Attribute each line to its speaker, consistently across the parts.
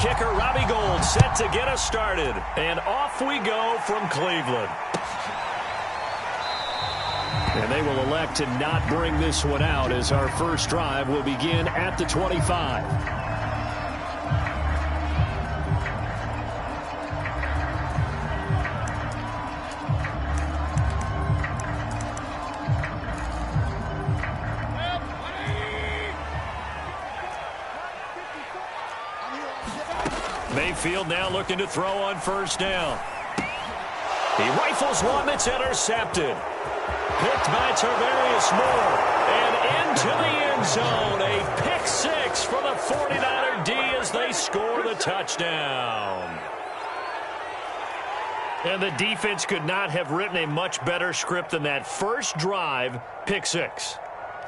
Speaker 1: kicker Robbie Gould set to get us started. And off we go from Cleveland. And they will elect to not bring this one out as our first drive will begin at the 25. Mayfield now looking to throw on first down. He rifles one that's intercepted. Picked by Tarvarius Moore. And into the end zone. A pick six for the 49er D as they score the touchdown. And the defense could not have written a much better script than that first drive, pick six.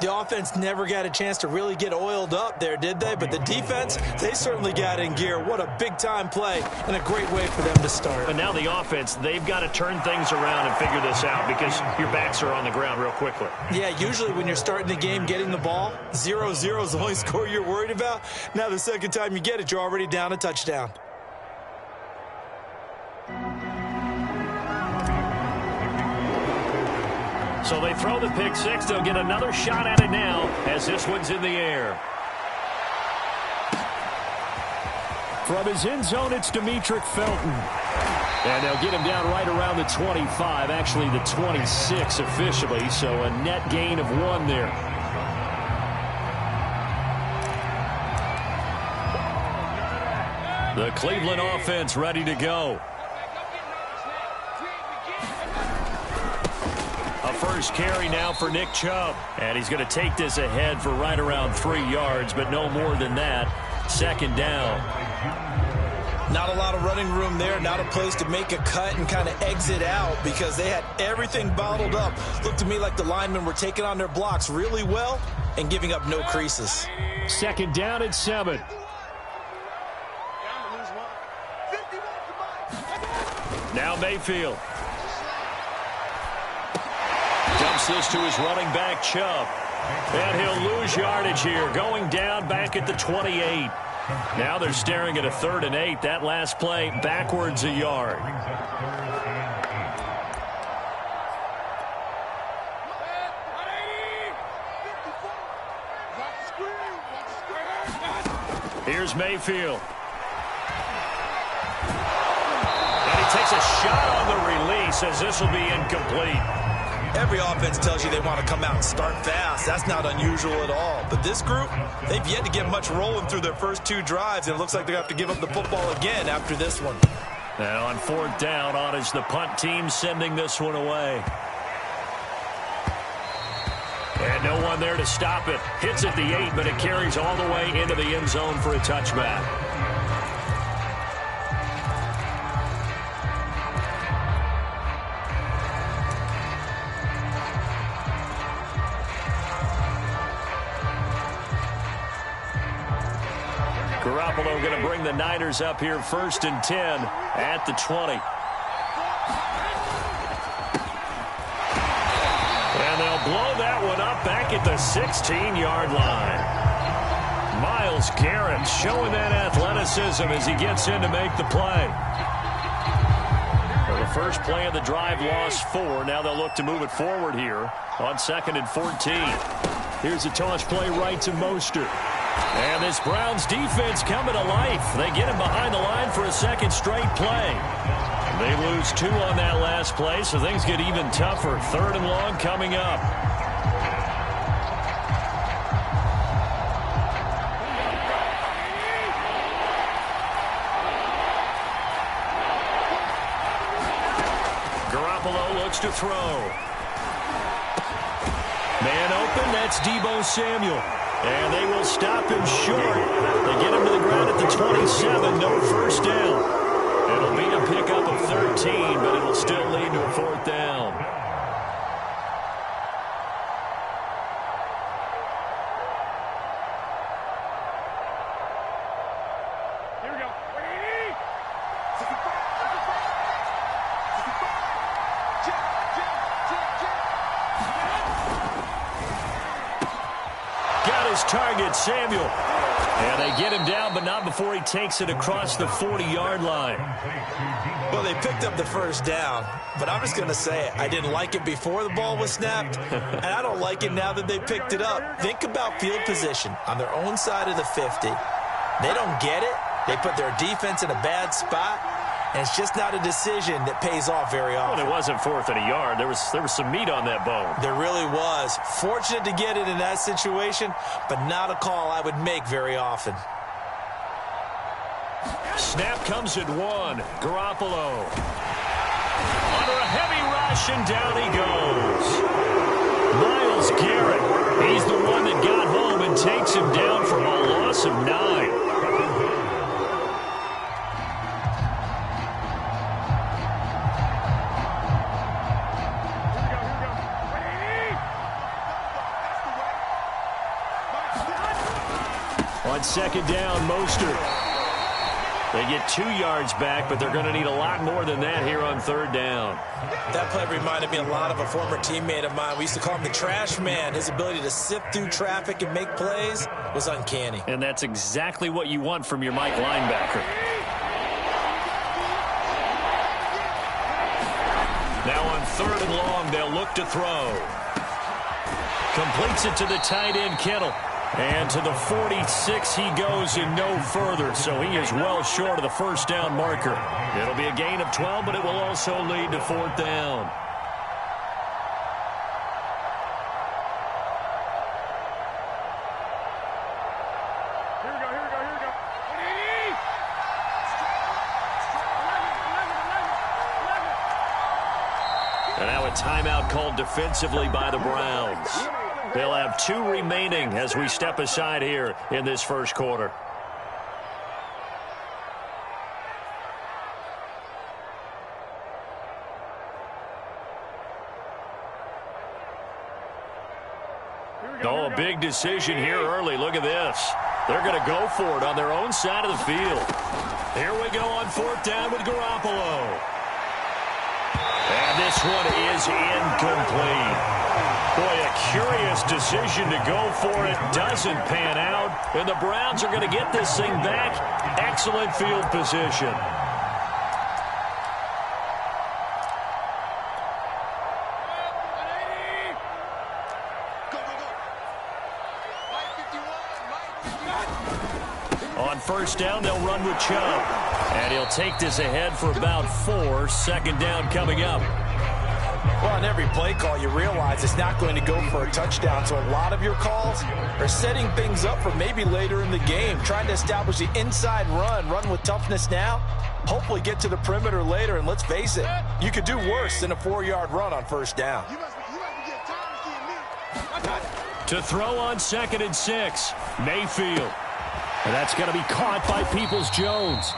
Speaker 2: The offense never got a chance to really get oiled up there, did they? But the defense, they certainly got in gear. What a big-time play and a great way for them to start.
Speaker 1: And now the offense, they've got to turn things around and figure this out because your backs are on the ground real quickly.
Speaker 2: Yeah, usually when you're starting the game, getting the ball, 0-0 is the only score you're worried about. Now the second time you get it, you're already down a touchdown.
Speaker 1: So they throw the pick six. They'll get another shot at it now as this one's in the air. From his end zone, it's Demetric Felton. And they'll get him down right around the 25, actually the 26 officially, so a net gain of 1 there. The Cleveland offense ready to go. First carry now for Nick Chubb. And he's going to take this ahead for right around 3 yards, but no more than that. Second down.
Speaker 2: Not a lot of running room there. Not a place to make a cut and kind of exit out because they had everything bottled up. Looked to me like the linemen were taking on their blocks really well and giving up no creases.
Speaker 1: Second down at 7. Now Mayfield. Dumps this to his running back, Chubb. And he'll lose yardage here, going down back at the 28. Now they're staring at a 3rd and 8. That last play backwards a yard. Here's Mayfield. And he takes a shot on the release as this will be incomplete.
Speaker 2: Every offense tells you they want to come out and start fast. That's not unusual at all. But this group, they've yet to get much rolling through their first 2 drives, and it looks like they're going to have to give up the football again after this one.
Speaker 1: And on 4th down, on is the punt team sending this one away. And no one there to stop it. Hits at the 8, but it carries all the way into the end zone for a touchback. Garoppolo going to bring the Niners up here 1st and 10 at the 20. And they'll blow that one up back at the 16-yard line. Myles Garrett showing that athleticism as he gets in to make the play. Well, the first play of the drive lost 4. Now they'll look to move it forward here on 2nd and 14. Here's a toss play right to Mostert. And this Browns defense coming to life. They get him behind the line for a 2nd straight play. They lose 2 on that last play, so things get even tougher. 3rd and long coming up. Garoppolo looks to throw. Man open, that's Deebo Samuel. And they will stop him short. They get him to the ground at the 27. No first down. It'll be a pickup of 13, but it'll still lead to a 4th down.
Speaker 3: Here we go.
Speaker 1: Got his target, Samuel. And they get him down, but not before he takes it across the 40-yard line.
Speaker 2: Well, they picked up the first down, but I'm just going to say it. I didn't like it before the ball was snapped, and I don't like it now that they picked it up. Think about field position on their own side of the 50. They don't get it. They put their defense in a bad spot, and it's just not a decision that pays off very often.
Speaker 1: Well, it wasn't 4th and a yard. There was some meat on that bone.
Speaker 2: There really was. Fortunate to get it in that situation, but not a call I would make very often.
Speaker 1: Snap comes at 1. Garoppolo. Under a heavy rush, and down he goes. Myles Garrett. He's the one that got home and takes him down from a loss of 9. On second down, Mostert. They get 2 yards back, but they're going to need a lot more than that here on 3rd down.
Speaker 2: That play reminded me a lot of a former teammate of mine. We used to call him the trash man. His ability to sift through traffic and make plays was uncanny.
Speaker 1: And that's exactly what you want from your Mike linebacker. Now on 3rd and long, they'll look to throw. Completes it to the tight end, Kittle. And to the 46 he goes and no further, so he is well short of the first down marker. It'll be a gain of 12, but it will also lead to 4th down.
Speaker 3: Here we go.
Speaker 1: And now a timeout called defensively by the Browns. They'll have 2 remaining as we step aside here in this first quarter. Oh, a big decision here early. Look at this. They're going to go for it on their own side of the field. Here we go on 4th down with Garoppolo. And this one is incomplete. Boy, a curious decision to go for it. Doesn't pan out. And the Browns are going to get this thing back. Excellent field position. On 1st down, they'll run with Chubb. And he'll take this ahead for about 4. 2nd down coming up.
Speaker 2: Well, on every play call, you realize it's not going to go for a touchdown. So a lot of your calls are setting things up for maybe later in the game, trying to establish the inside run with toughness now, hopefully get to the perimeter later. And let's face it, you could do worse than a 4-yard run on 1st down.
Speaker 1: To throw on 2nd and 6, Mayfield. And that's going to be caught by Peoples-Jones.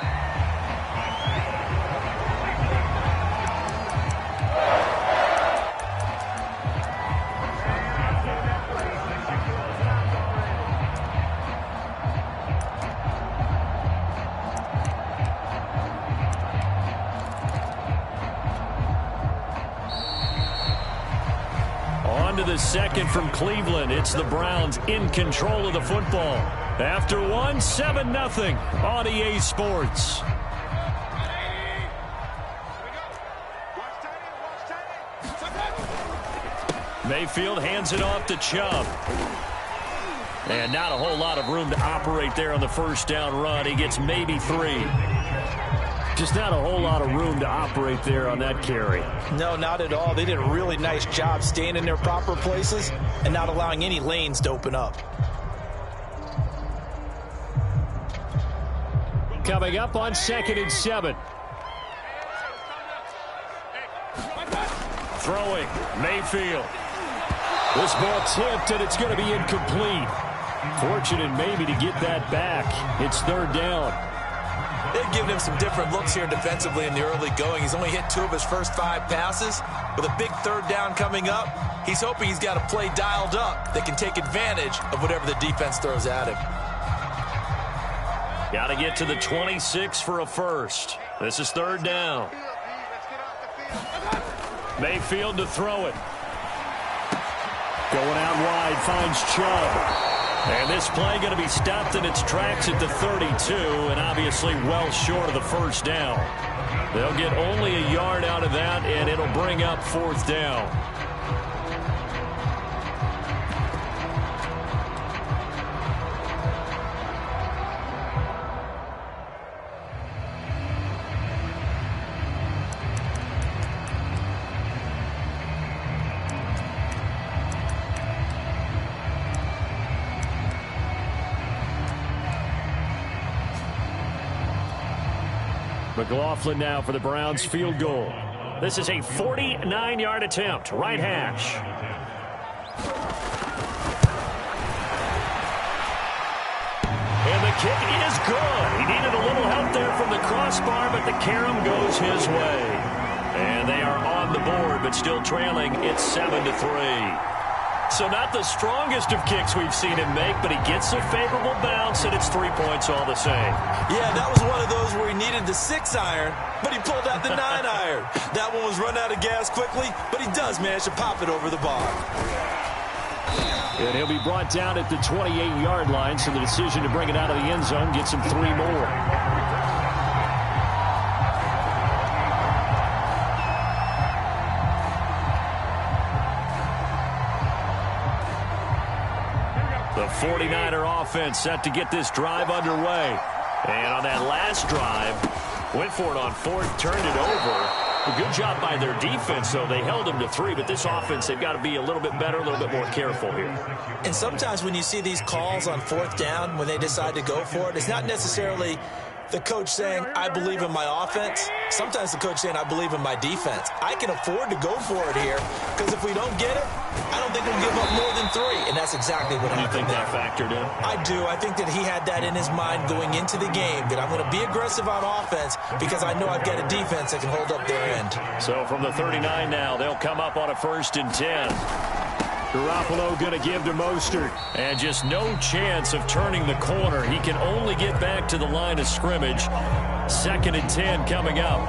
Speaker 1: To the 2nd from Cleveland. It's the Browns in control of the football. After 1, 7-0 on EA Sports. Mayfield hands it off to Chubb. And not a whole lot of room to operate there on the 1st down run. He gets maybe 3. Just not a whole lot of room to operate there on that carry.
Speaker 2: No, not at all. They did a really nice job staying in their proper places and not allowing any lanes to open up.
Speaker 1: Coming up on 2nd and 7. Throwing, Mayfield. This ball tipped, and it's going to be incomplete. Fortunate maybe to get that back. It's 3rd down.
Speaker 2: They've given him some different looks here defensively in the early going. He's only hit 2 of his first 5 passes. With a big 3rd down coming up, he's hoping he's got a play dialed up that can take advantage of whatever the defense throws at him.
Speaker 1: Got to get to the 26 for a first. This is 3rd down. Mayfield to throw it. Going out wide, finds Chubb. And this play going to be stopped in its tracks at the 32, and obviously well short of the first down. They'll get only a yard out of that, and it'll bring up fourth down. McLaughlin now for the Browns field goal. This is a 49-yard attempt, right hash. And the kick is good. He needed a little help there from the crossbar, but the carom goes his way. And they are on the board, but still trailing. It's 7-3. So not the strongest of kicks we've seen him make, but he gets a favorable bounce, and it's 3 points all the same.
Speaker 2: Yeah, that was one of those where he needed the 6-iron, but he pulled out the 9-iron. That one was run out of gas quickly, but he does manage to pop it over the bar.
Speaker 1: And he'll be brought down at the 28-yard line, so the decision to bring it out of the end zone gets him 3 more. The 49er offense set to get this drive underway. And on that last drive, went for it on fourth, turned it over. A good job by their defense, though. They held them to 3, but this offense, they've got to be a little bit better, a little bit more careful here.
Speaker 2: And sometimes when you see these calls on fourth down, when they decide to go for it, it's not necessarily the coach saying, I believe in my offense. Sometimes the coach saying, I believe in my defense. I can afford to go for it here, because if we don't get it, I don't think we'll give up more than 3. And that's exactly what happened.
Speaker 1: You think that factored in?
Speaker 2: I do. I think that he had that in his mind going into the game, that I'm going to be aggressive on offense because I know I've got a defense that can hold up their end.
Speaker 1: So from the 39 now, they'll come up on a 1st and 10. Garoppolo going to give to Mostert. And just no chance of turning the corner. He can only get back to the line of scrimmage. 2nd and 10 coming up.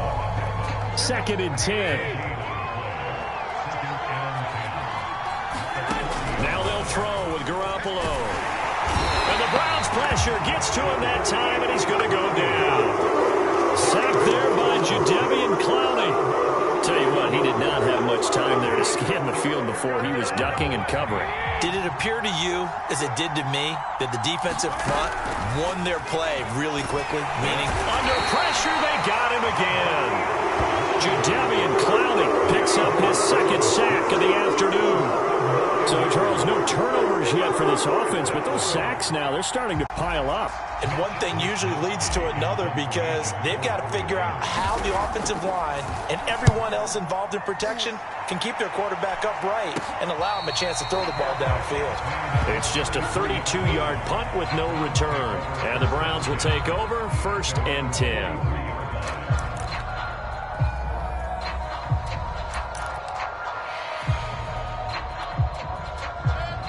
Speaker 1: 2nd and 10. Now they'll throw with Garoppolo. And the Browns pressure gets to him that time, and he's going to go down. Sacked there by Jadeveon Clowney. Tell you what, he did not have much time there to scan the field before he was ducking and covering.
Speaker 2: Did it appear to you, as it did to me, that the defensive front won their play really quickly? Meaning,
Speaker 1: under pressure, they got him again. Jadeveon Clowney picks up his 2nd sack of the afternoon. So, Charles, no turnovers yet for this offense, but those sacks now, they're starting to pile up.
Speaker 2: And one thing usually leads to another, because they've got to figure out how the offensive line and everyone else involved in protection can keep their quarterback upright and allow him a chance to throw the ball downfield.
Speaker 1: It's just a 32-yard punt with no return. And the Browns will take over 1st and 10.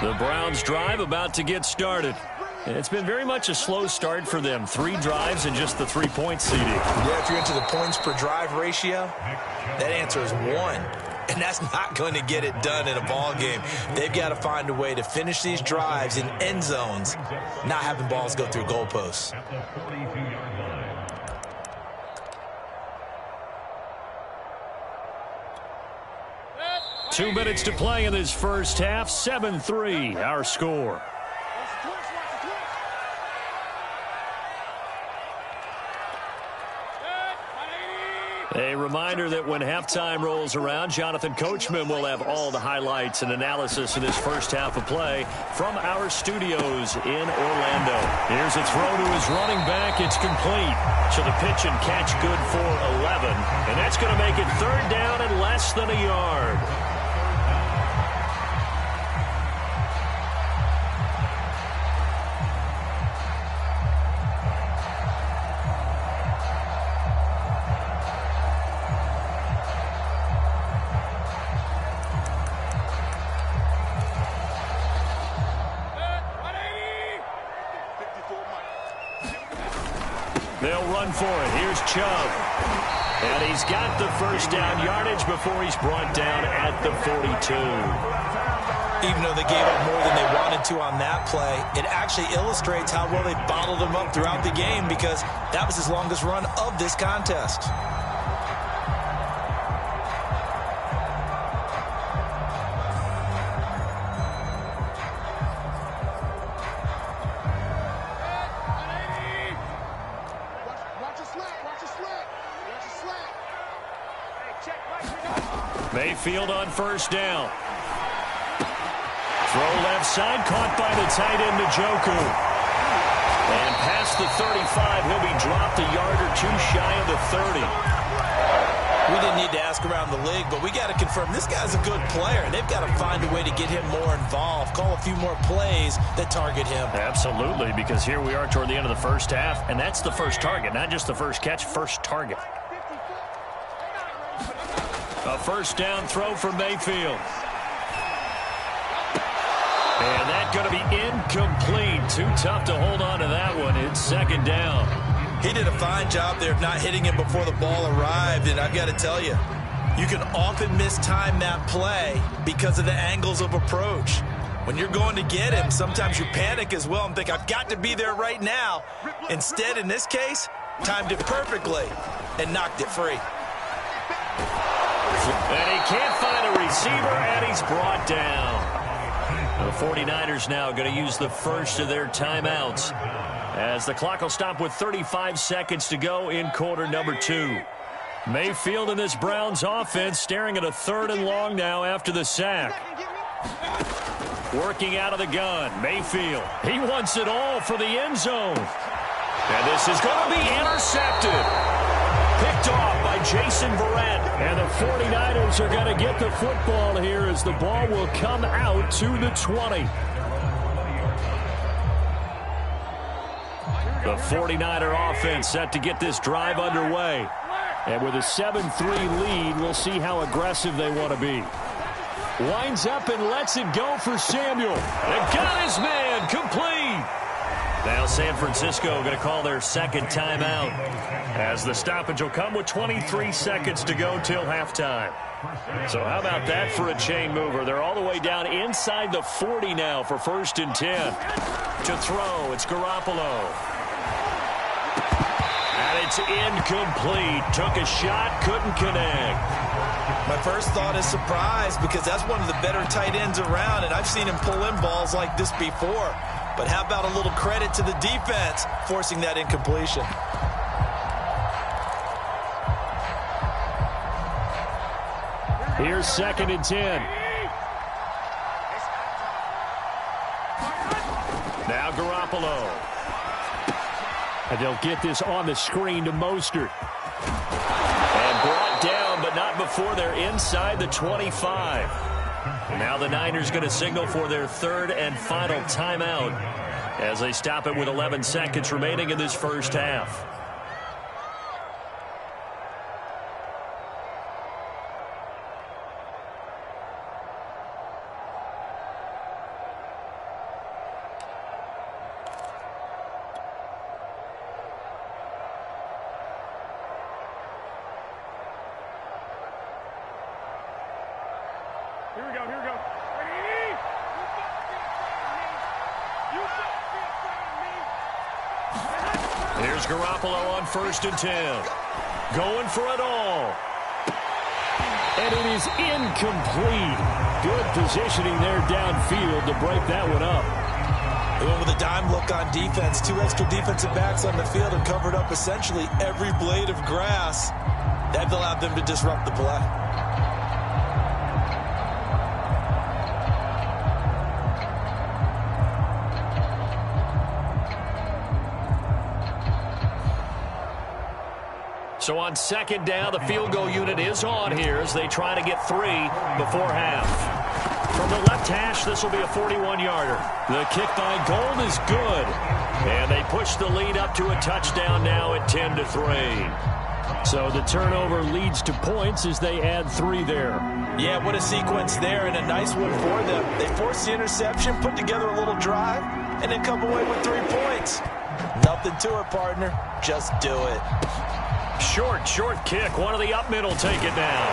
Speaker 1: The Browns drive about to get started. It's been very much a slow start for them. 3 drives and just the 3-point seeding.
Speaker 2: Yeah, if you're into the points per drive ratio, that answer is 1. And that's not going to get it done in a ball game. They've got to find a way to finish these drives in end zones, not having balls go through goalposts.
Speaker 1: Two minutes to play in this first half. 7-3, our score. A reminder that when halftime rolls around, Jonathan Coachman will have all the highlights and analysis of this first half of play from our studios in Orlando. Here's a throw to his running back. It's complete. So the pitch and catch good for 11. And that's going to make it 3rd down and less than a yard. They'll run for it. Here's Chubb. And he's got the first down yardage before he's brought down at the 42.
Speaker 2: Even though they gave up more than they wanted to on that play. It actually illustrates how well they bottled him up throughout the game because that was his longest run of this contest.
Speaker 1: Mayfield on first down. Throw left side, caught by the tight end, Njoku. And past the 35, he'll be dropped a yard or two shy of the 30.
Speaker 2: We didn't need to ask around the league, but we got to confirm this guy's a good player. They've got to find a way to get him more involved, call a few more plays that target him.
Speaker 1: Absolutely, because here we are toward the end of the first half, and that's the first target, not just the first catch, first target. A first down throw for Mayfield. And that's going to be incomplete. Too tough to hold on to that one. It's second down.
Speaker 2: He did a fine job there of not hitting him before the ball arrived, and I've got to tell you, you can often mistime that play because of the angles of approach. When you're going to get him, sometimes you panic as well and think, I've got to be there right now. Instead, in this case, timed it perfectly and knocked it free.
Speaker 1: And he can't find a receiver, and he's brought down. The 49ers now going to use the first of their timeouts as the clock will stop with 35 seconds to go in quarter number 2. Mayfield and this Browns offense staring at a 3rd and long now after the sack. Working out of the gun, Mayfield. He wants it all for the end zone. And this is going to be intercepted. Picked off by Jason Verrett. And the 49ers are going to get the football here as the ball will come out to the 20. The 49er offense set to get this drive underway. And with a 7-3 lead, we'll see how aggressive they want to be. Winds up and lets it go for Samuel. And got his man complete. Now San Francisco going to call their second timeout as the stoppage will come with 23 seconds to go till halftime. So how about that for a chain mover? They're all the way down inside the 40 now for 1st and 10. To throw, it's Garoppolo. And it's incomplete. Took a shot, couldn't connect.
Speaker 2: My first thought is surprise because that's one of the better tight ends around, and I've seen him pull in balls like this before. But how about a little credit to the defense forcing that incompletion?
Speaker 1: Here's 2nd and 10. Now Garoppolo. And they'll get this on the screen to Mostert. And brought down, but not before they're inside the 25. Now the Niners going to signal for their 3rd and final timeout as they stop it with 11 seconds remaining in this first half.
Speaker 3: Here we go, here we go.
Speaker 1: Here's Garoppolo on 1st and 10. Going for it all. And it is incomplete. Good positioning there downfield to break that one up.
Speaker 2: They went with a dime look on defense. 2 extra defensive backs on the field and covered up essentially every blade of grass. That allowed them to disrupt the play.
Speaker 1: So on 2nd down, the field goal unit is on here as they try to get 3 before half. From the left hash, this will be a 41-yarder. The kick by Gold is good. And they push the lead up to a touchdown now at 10-3. So the turnover leads to points as they add 3 there.
Speaker 2: Yeah, what a sequence there and a nice one for them. They forced the interception, put together a little drive, and then come away with 3 points. Nothing to it, partner. Just do it.
Speaker 1: Short kick. One of the up middle take it down.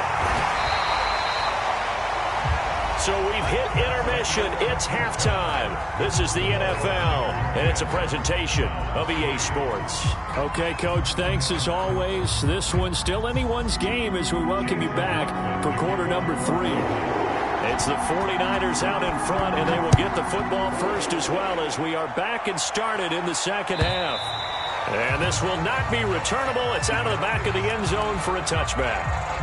Speaker 1: So we've hit intermission. It's halftime. This is the NFL, and it's a presentation of EA Sports. Okay, Coach, thanks as always. This one's still anyone's game as we welcome you back for quarter number 3. It's the 49ers out in front, and they will get the football first as well as we are back and started in the second half. And this will not be returnable. It's out of the back of the end zone for a touchback.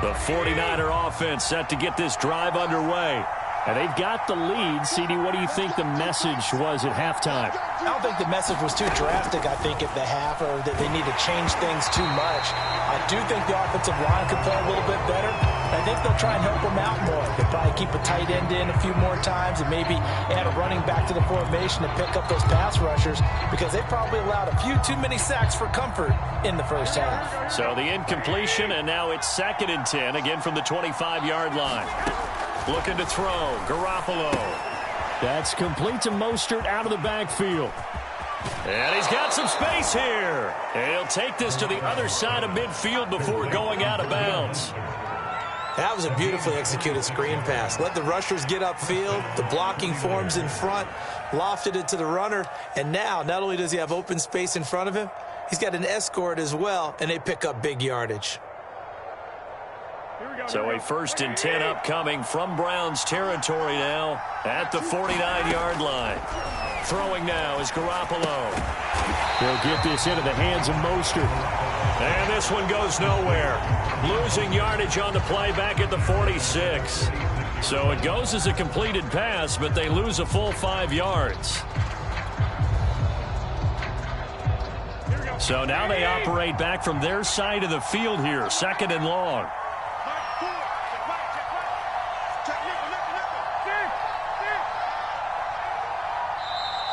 Speaker 1: The 49er offense set to get this drive underway. And they've got the lead. CD, what do you think the message was at halftime?
Speaker 2: I don't think the message was too drastic, I think, at the half, or that they need to change things too much. I do think the offensive line could play a little bit better. I think they'll try and help them out more. They'll probably keep a tight end in a few more times and maybe add a running back to the formation to pick up those pass rushers because they probably allowed a few too many sacks for comfort in the first half.
Speaker 1: So the incompletion, and now it's 2nd and 10, again from the 25-yard line. Looking to throw, Garoppolo. That's complete to Mostert out of the backfield. And he's got some space here. And he'll take this to the other side of midfield before going out of bounds.
Speaker 2: That was a beautifully executed screen pass. Let the rushers get upfield. The blocking forms in front. Lofted it to the runner. And now, not only does he have open space in front of him, he's got an escort as well, and they pick up big yardage.
Speaker 1: So a 1st and 10 upcoming from Browns territory now at the 49-yard line. Throwing now is Garoppolo. He'll get this into the hands of Mostert. And this one goes nowhere. Losing yardage on the play back at the 46. So it goes as a completed pass, but they lose a full 5 yards. So now they operate back from their side of the field here, 2nd and long.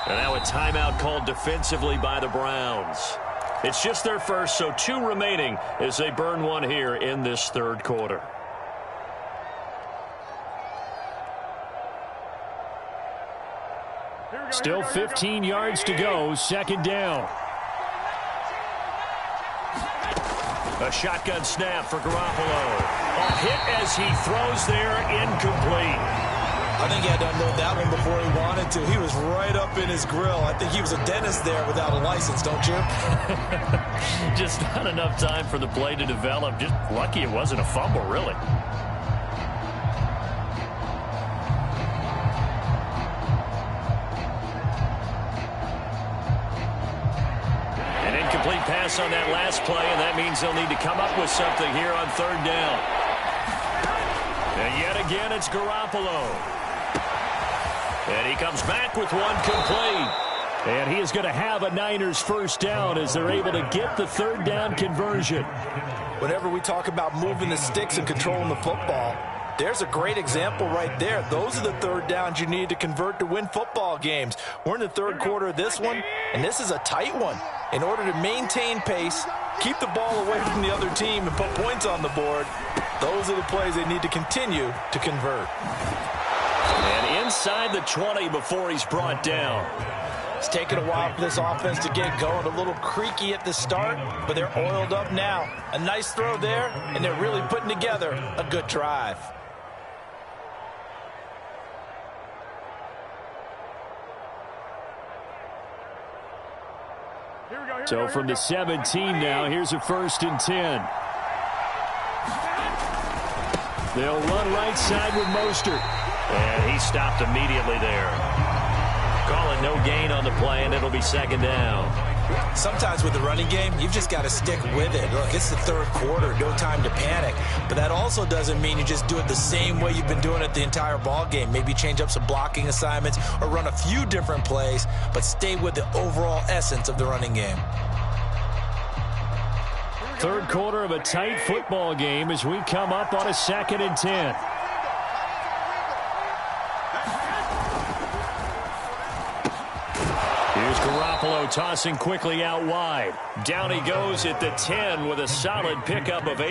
Speaker 1: And now a timeout called defensively by the Browns. It's just their first, so 2 remaining as they burn one here in this 3rd quarter. Still 15 yards to go, 2nd down. A shotgun snap for Garoppolo. A hit as he throws there, incomplete.
Speaker 2: I think he had to unload that one before he wanted to. He was right up in his grill. I think he was a dentist there without a license, don't you?
Speaker 1: Just not enough time for the play to develop. Just lucky it wasn't a fumble, really. An incomplete pass on that last play, and that means they'll need to come up with something here on 3rd down. And yet again, it's Garoppolo. And he comes back with one complete. And he is going to have a Niners 1st down as they're able to get the 3rd down conversion.
Speaker 2: Whenever we talk about moving the sticks and controlling the football, there's a great example right there. Those are the 3rd downs you need to convert to win football games. We're in the 3rd quarter of this one, and this is a tight one. In order to maintain pace, keep the ball away from the other team, and put points on the board, those are the plays they need to continue to convert.
Speaker 1: And inside the 20 before he's brought down.
Speaker 2: It's taken a while for this offense to get going. A little creaky at the start, but they're oiled up now. A nice throw there, and they're really putting together a good drive.
Speaker 1: So from the 17 now, here's a 1st and 10. They'll run right side with Mostert. And he stopped immediately there. Calling no gain on the play, and it'll be 2nd down.
Speaker 2: Sometimes with the running game, you've just got to stick with it. Look, it's the 3rd quarter, no time to panic. But that also doesn't mean you just do it the same way you've been doing it the entire ball game. Maybe change up some blocking assignments or run a few different plays, but stay with the overall essence of the running game.
Speaker 1: 3rd quarter of a tight football game as we come up on a 2nd and 10. Here's Garoppolo tossing quickly out wide. Down he goes at the 10 with a solid pickup of 8.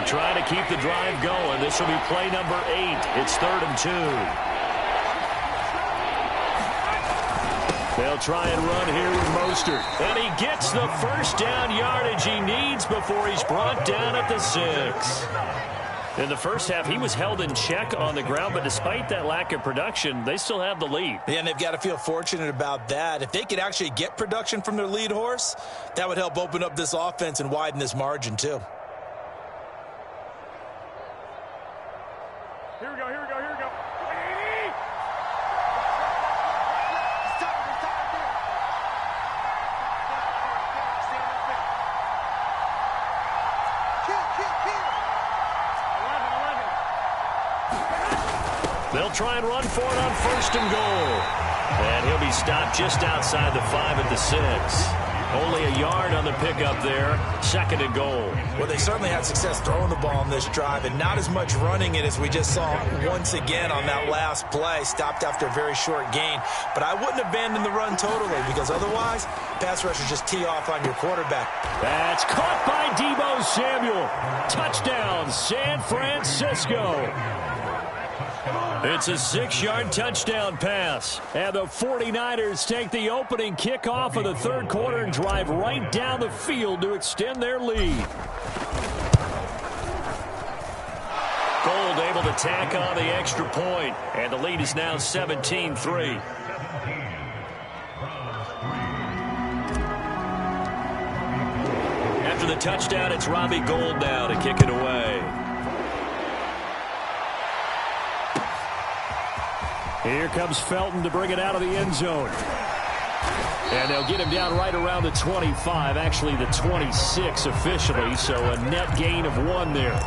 Speaker 1: trying to keep the drive going. This will be play number 8. It's 3rd and 2. They'll try and run here with Mostert. And he gets the first down yardage he needs before he's brought down at the 6. In the first half, he was held in check on the ground, but despite that lack of production, they still have the lead.
Speaker 2: Yeah, and they've got to feel fortunate about that. If they could actually get production from their lead horse, that would help open up this offense and widen this margin, too.
Speaker 3: Here we go, here we go, here we go.
Speaker 1: They'll try and run for it on 1st and goal. And he'll be stopped just outside the 5 at the 6. Only a yard on the pickup there. 2nd and goal.
Speaker 2: Well, they certainly had success throwing the ball on this drive and not as much running it as we just saw once again on that last play. Stopped after a very short gain. But I wouldn't abandon the run totally because otherwise, pass rushers just tee off on your quarterback.
Speaker 1: That's caught by Deebo Samuel. Touchdown, San Francisco. It's a 6-yard touchdown pass. And the 49ers take the opening kickoff of the 3rd quarter and drive right down the field to extend their lead. Gold able to tack on the extra point, and the lead is now 17-3. After the touchdown, it's Robbie Gould now to kick it away. Here comes Felton to bring it out of the end zone. And they'll get him down right around the 25, actually the 26 officially, so a net gain of 1 there.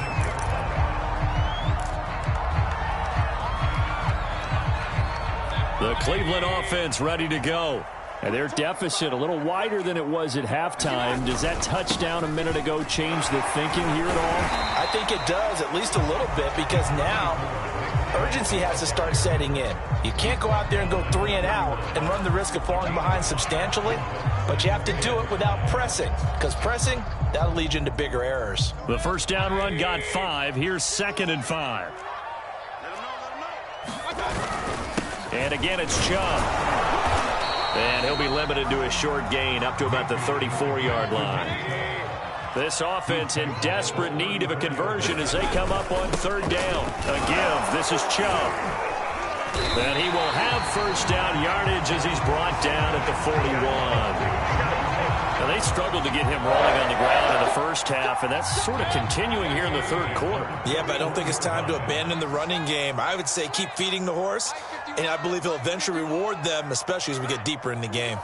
Speaker 1: The Cleveland offense ready to go. And their deficit a little wider than it was at halftime. Does that touchdown a minute ago change the thinking here at all?
Speaker 2: I think it does, at least a little bit, because now urgency has to start setting in. You can't go out there and go 3 and out and run the risk of falling behind substantially, but you have to do it without pressing, because pressing, that'll lead you into bigger errors.
Speaker 1: The first down run got 5. Here's 2nd and 5. And again, it's Chubb. And he'll be limited to a short gain up to about the 34-yard line. This offense in desperate need of a conversion as they come up on 3rd down. A give. This is Chubb. And he will have first down yardage as he's brought down at the 41. Now, they struggled to get him rolling on the ground in the first half, and that's sort of continuing here in the 3rd quarter.
Speaker 2: Yeah, but I don't think it's time to abandon the running game. I would say keep feeding the horse, and I believe he'll eventually reward them, especially as we get deeper in the game.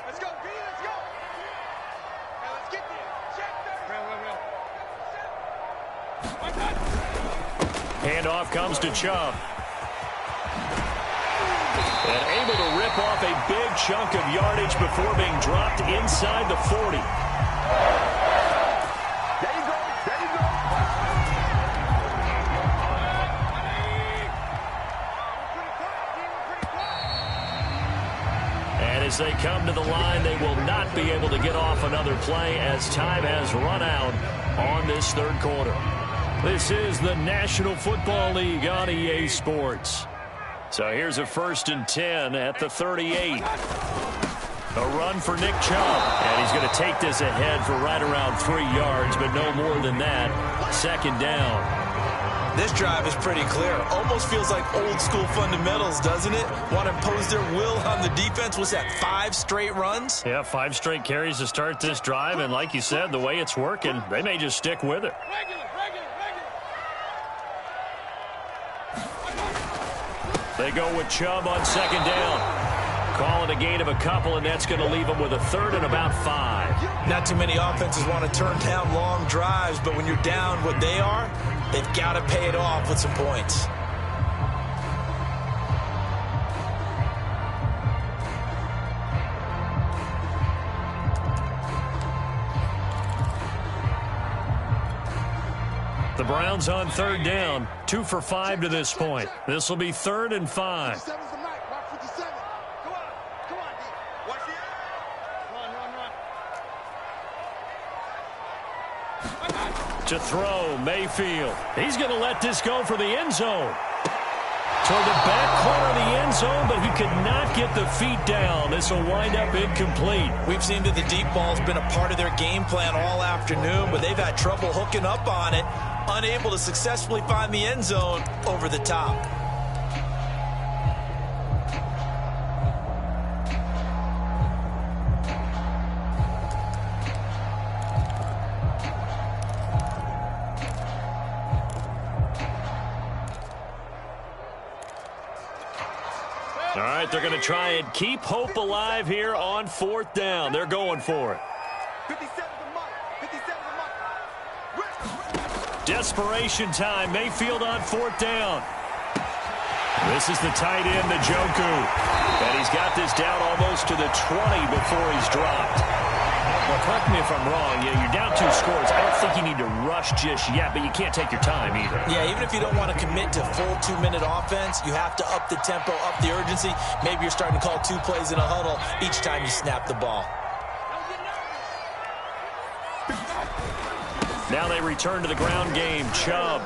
Speaker 1: Handoff comes to Chubb. And able to rip off a big chunk of yardage before being dropped inside the 40.
Speaker 3: There you go. There you go.
Speaker 1: And as they come to the line, they will not be able to get off another play as time has run out on this 3rd quarter. This is the National Football League on EA Sports. So here's a 1st and 10 at the 38. A run for Nick Chubb. And he's going to take this ahead for right around 3 yards, but no more than that. 2nd down.
Speaker 2: This drive is pretty clear. Almost feels like old school fundamentals, doesn't it? Want to impose their will on the defense. Was that 5 straight runs?
Speaker 1: Yeah, 5 straight carries to start this drive. And like you said, the way it's working, they may just stick with it. They go with Chubb on 2nd down. Calling a gain of a couple, and that's going to leave them with a 3rd and about 5.
Speaker 2: Not too many offenses want to turn down long drives, but when you're down what they are, they've got to pay it off with some points.
Speaker 1: The Browns on 3rd down, 2 for 5 to this point. This will be 3rd and 5.
Speaker 3: Come on, D. Watch it. Run.
Speaker 1: To throw, Mayfield. He's going to let this go for the end zone. Toward the back corner of the end zone, but he could not get the feet down. This will wind up incomplete.
Speaker 2: We've seen that the deep ball's been a part of their game plan all afternoon, but they've had trouble hooking up on it, unable to successfully find the end zone over the top.
Speaker 1: All right, they're going to try and keep hope alive here on 4th down. They're going for it.
Speaker 3: 57 the mark. 57 the mark.
Speaker 1: Desperation time. Mayfield on 4th down. This is the tight end, Njoku. And he's got this down almost to the 20 before he's dropped. Well, correct me if I'm wrong. Yeah, you're down 2 scores. I don't think you need to rush just yet, but you can't take your time either.
Speaker 2: Yeah, even if you don't want to commit to full 2-minute offense, you have to up the tempo, up the urgency. Maybe you're starting to call 2 plays in a huddle each time you snap the ball.
Speaker 1: Now they return to the ground game. Chubb.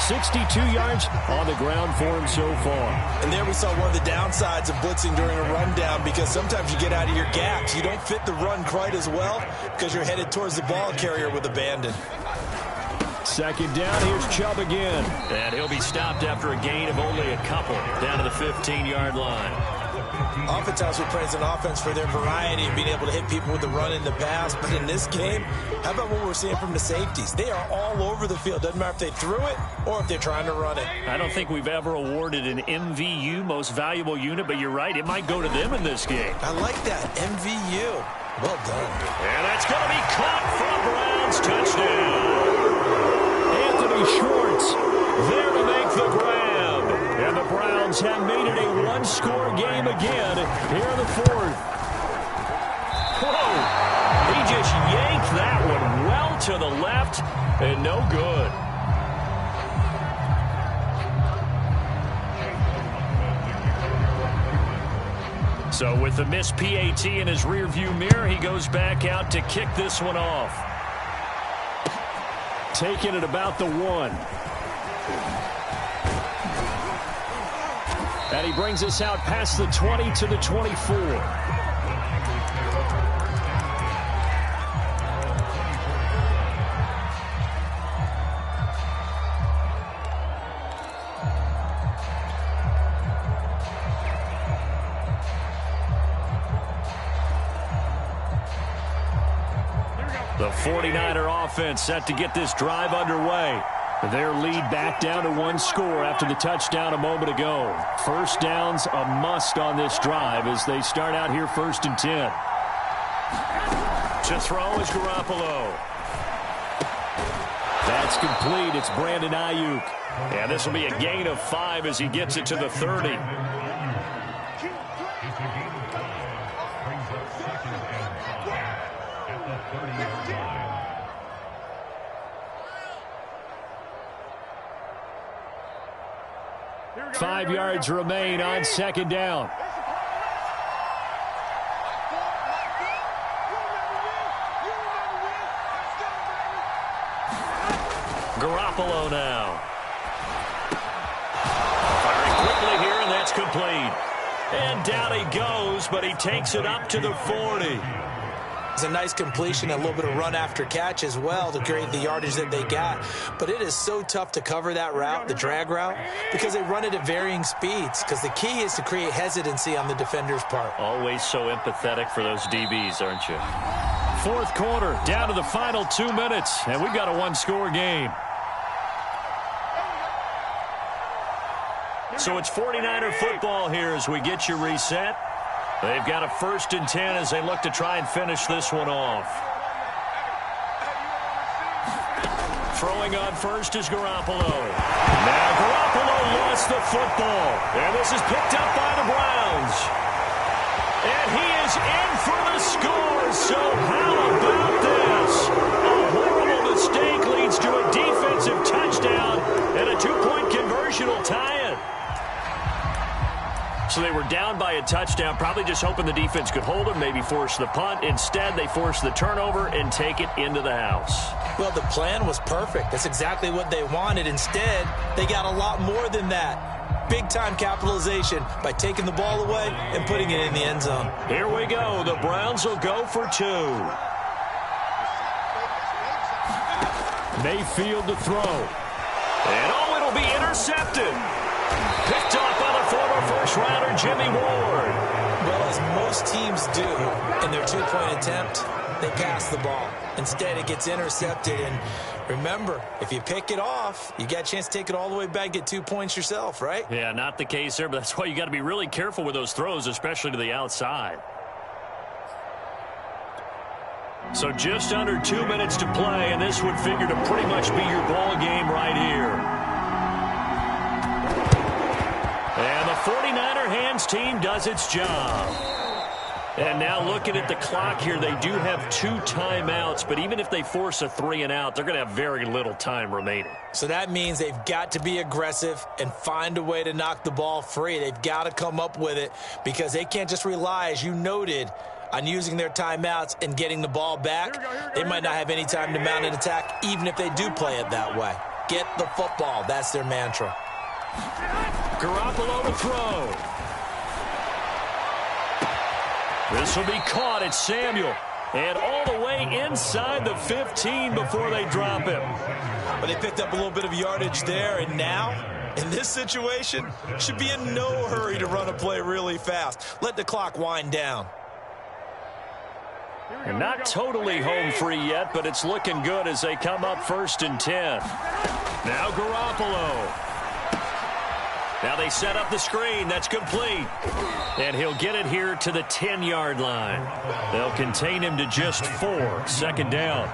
Speaker 1: 62 yards on the ground for him so far.
Speaker 2: And there we saw one of the downsides of blitzing during a rundown, because sometimes you get out of your gaps. You don't fit the run quite as well because you're headed towards the ball carrier with abandon.
Speaker 1: 2nd down, here's Chubb again. And he'll be stopped after a gain of only a couple, down to the 15-yard line.
Speaker 2: Oftentimes we praise an offense for their variety and being able to hit people with the run in the pass. But in this game, how about what we're seeing from the safeties? They are all over the field. Doesn't matter if they threw it or if they're trying to run it.
Speaker 1: I don't think we've ever awarded an MVU, most valuable unit, but you're right. It might go to them in this game.
Speaker 2: I like that. MVU. Well done.
Speaker 1: And that's going to be caught for a Browns touchdown. Anthony Schwartz there to make the grab. And the Browns have made it a 1-score game again here in the 4th. Whoa! He just yanked that one well to the left and no good. So with the missed PAT in his rearview mirror, he goes back out to kick this one off. Taking it about the 1. And he brings us out past the 20 to the 24. The 49er offense set to get this drive underway. Their lead back down to 1 score after the touchdown a moment ago. 1st down's a must on this drive as they start out here 1st and 10. To throw is Garoppolo. That's complete. It's Brandon Ayuk. And this will be a gain of 5 as he gets it to the 30. Five yards remain on 2nd down. Garoppolo now. Firing quickly here, and that's complete. And down he goes, but he takes it up to the 40.
Speaker 2: It's a nice completion, a little bit of run after catch as well to create the yardage that they got. But it is so tough to cover that route, the drag route, because they run it at varying speeds. Because the key is to create hesitancy on the defender's part.
Speaker 1: Always so empathetic for those DBs, aren't you? 4th quarter, down to the final 2 minutes, and we've got a 1-score game. So it's 49er football here as we get you reset. They've got a 1st and 10 as they look to try and finish this one off. Throwing on first is Garoppolo. Now Garoppolo lost the football. And this is picked up by the Browns. And he is in for the score. So how about this? A horrible mistake leads to a defensive touchdown. And a 2-point conversion will tie it. So they were down by a touchdown, probably just hoping the defense could hold them, maybe force the punt. Instead, they force the turnover and take it into the house.
Speaker 2: Well, the plan was perfect. That's exactly what they wanted. Instead, they got a lot more than that. Big-time capitalization by taking the ball away and putting it in the end zone.
Speaker 1: Here we go. The Browns will go for 2. Mayfield to throw. And, oh, it'll be intercepted. Picked off by the former first-rounder, Jimmy Ward.
Speaker 2: Well, as most teams do in their 2-point attempt, they pass the ball. Instead, it gets intercepted. And remember, if you pick it off, you got a chance to take it all the way back, get 2 points yourself, right?
Speaker 1: Yeah, not the case there, but that's why you got to be really careful with those throws, especially to the outside. So just under 2 minutes to play, and this would figure to pretty much be your ball game right here. And the 49er hands team does its job. And now looking at the clock here, they do have 2 timeouts, but even if they force a 3-and-out, they're going to have very little time remaining.
Speaker 2: So that means they've got to be aggressive and find a way to knock the ball free. They've got to come up with it because they can't just rely, as you noted, on using their timeouts and getting the ball back. They might not have any time to mount an attack, even if they do play it that way. Get the football. That's their mantra.
Speaker 1: Garoppolo to throw. This will be caught. It's Samuel. And all the way inside the 15 before they drop him.
Speaker 2: But they picked up a little bit of yardage there, and now, in this situation, should be in no hurry to run a play really fast. Let the clock wind down.
Speaker 1: And not totally home free yet, but it's looking good as they come up 1st and 10. Now Garoppolo. Now they set up the screen. That's complete. And he'll get it here to the 10-yard line. They'll contain him to just 4. 2nd down.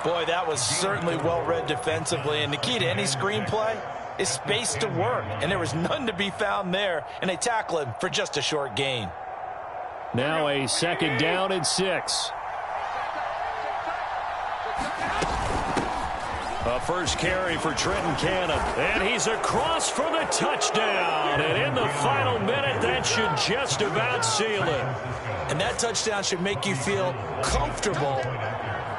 Speaker 2: Boy, that was certainly well-read defensively. And the key to any screenplay is space to work. And there was none to be found there. And they tackle him for just a short gain.
Speaker 1: Now a 2nd down and 6. A first carry for Trenton Cannon. And he's across for the touchdown. And in the final minute, that should just about seal it.
Speaker 2: And that touchdown should make you feel comfortable.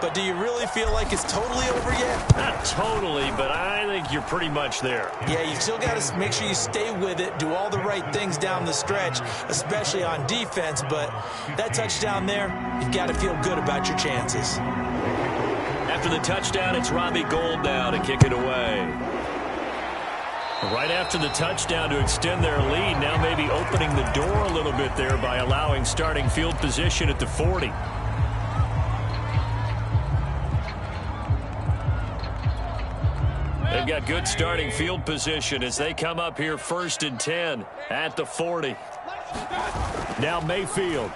Speaker 2: But do you really feel like it's totally over yet?
Speaker 1: Not totally, but I think you're pretty much there.
Speaker 2: Yeah, you still got to make sure you stay with it, do all the right things down the stretch, especially on defense. But that touchdown there, you've got to feel good about your chances.
Speaker 1: After the touchdown, it's Robbie Gould now to kick it away. Right after the touchdown to extend their lead, now maybe opening the door a little bit there by allowing starting field position at the 40. They've got good starting field position as they come up here 1st and 10 at the 40. Now Mayfield.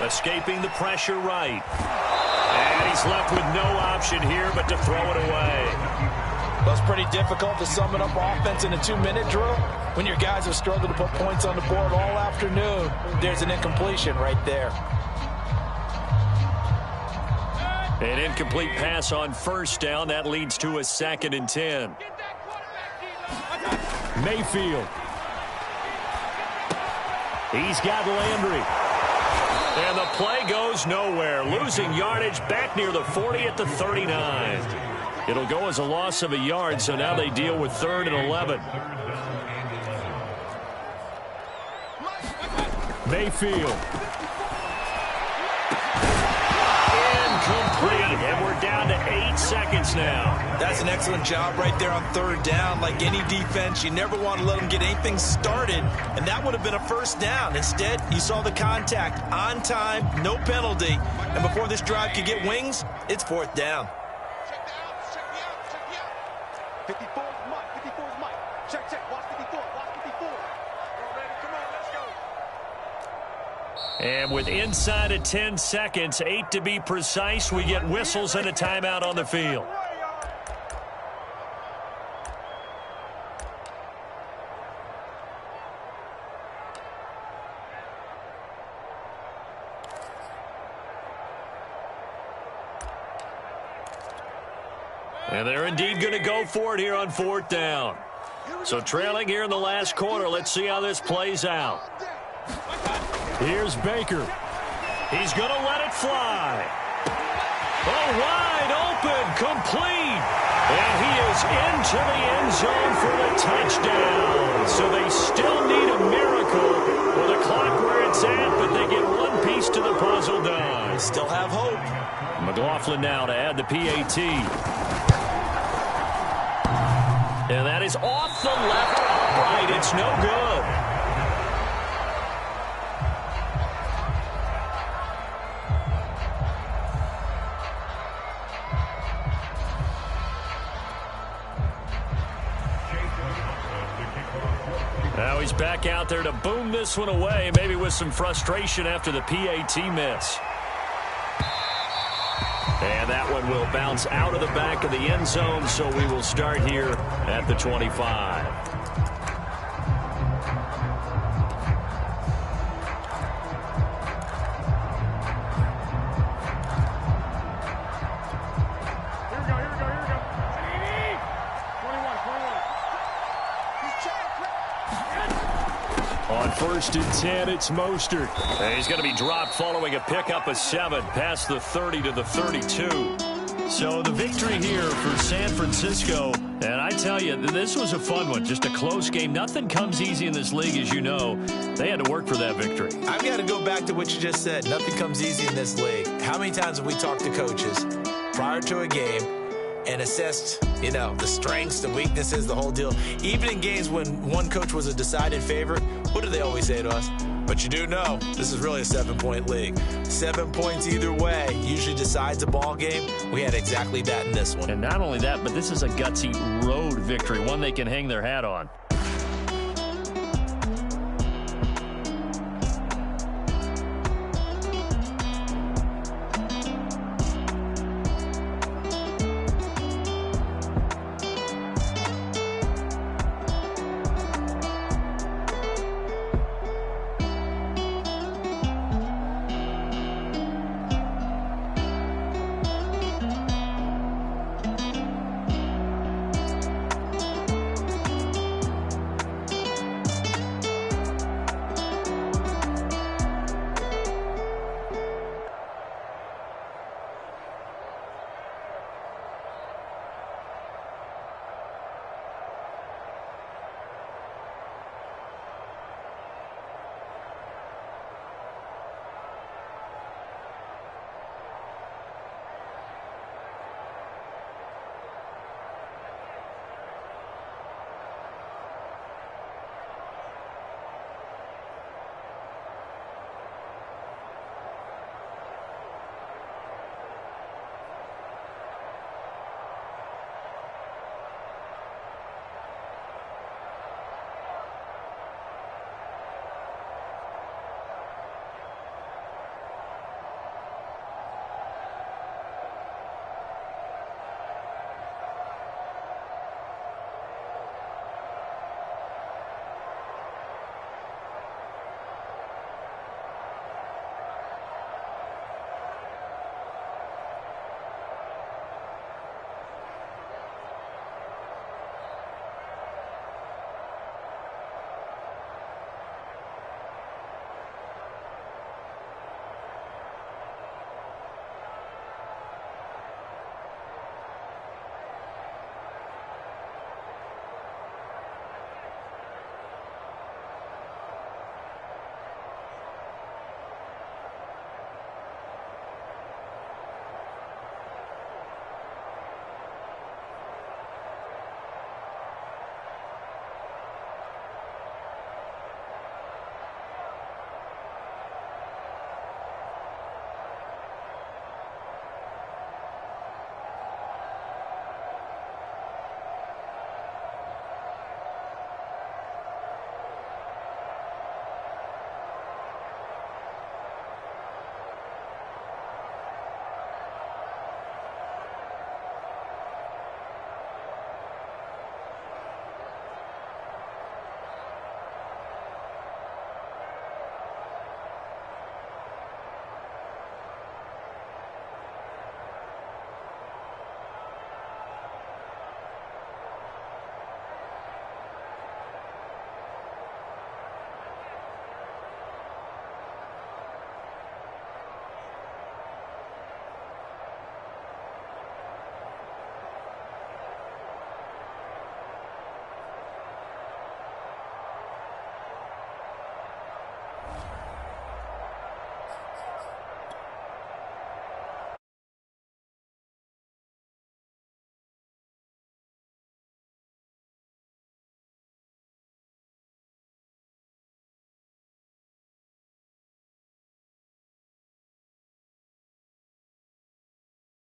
Speaker 1: Escaping the pressure right. And he's left with no option here but to throw it away.
Speaker 2: Well, it's pretty difficult to sum it up offense in a 2-minute drill when your guys have struggled to put points on the board all afternoon. There's an incompletion right there.
Speaker 1: An incomplete pass on 1st down. That leads to a 2nd and 10. Mayfield. He's got Landry. And the play goes nowhere. Losing yardage back near the 40 at the 39. It'll go as a loss of a yard, so now they deal with 3rd and 11. Mayfield. Incomplete, and we're down to 8 seconds now.
Speaker 2: That's an excellent job right there on 3rd down. Like any defense, you never want to let them get anything started, and that would have been a 1st down. Instead, you saw the contact on time, no penalty, and before this drive could get wings, it's 4th down.
Speaker 3: Check me out. 54's Mike. 54's Mike. Check. Watch 54. Watch 54. All ready? Come on, let's go.
Speaker 1: And with inside of 10 seconds, 8 to be precise, we get whistles and a timeout on the field. And they're indeed going to go for it here on 4th down. So trailing here in the last quarter. Let's see how this plays out. Here's Baker. He's going to let it fly. Oh, wide open, complete. And he is into the end zone for the touchdown. So they still need a miracle with the clock where it's at, but they get one piece to the puzzle done.
Speaker 2: Still have hope.
Speaker 1: McLaughlin now to add the PAT. And that is off the left upright. It's no good. Now he's back out there to boom this one away, maybe with some frustration after the PAT miss. And that one will bounce out of the back of the end zone, so we will start here at the 25. On 1st and 10, it's Mostert. And he's going to be dropped following a pickup of 7 past the 30 to the 32. So the victory here for San Francisco. And I tell you, this was a fun one. Just a close game. Nothing comes easy in this league, as you know. They had to work for that victory.
Speaker 2: I've got to go back to what you just said. Nothing comes easy in this league. How many times have we talked to coaches prior to a game and assessed, the strengths, the weaknesses, the whole deal? Even in games when one coach was a decided favorite, what do they always say to us? But you do know this is really a 7-point league. 7 points either way usually decides a ball game. We had exactly that in this one.
Speaker 1: And not only that, but this is a gutsy road victory, one they can hang their hat on.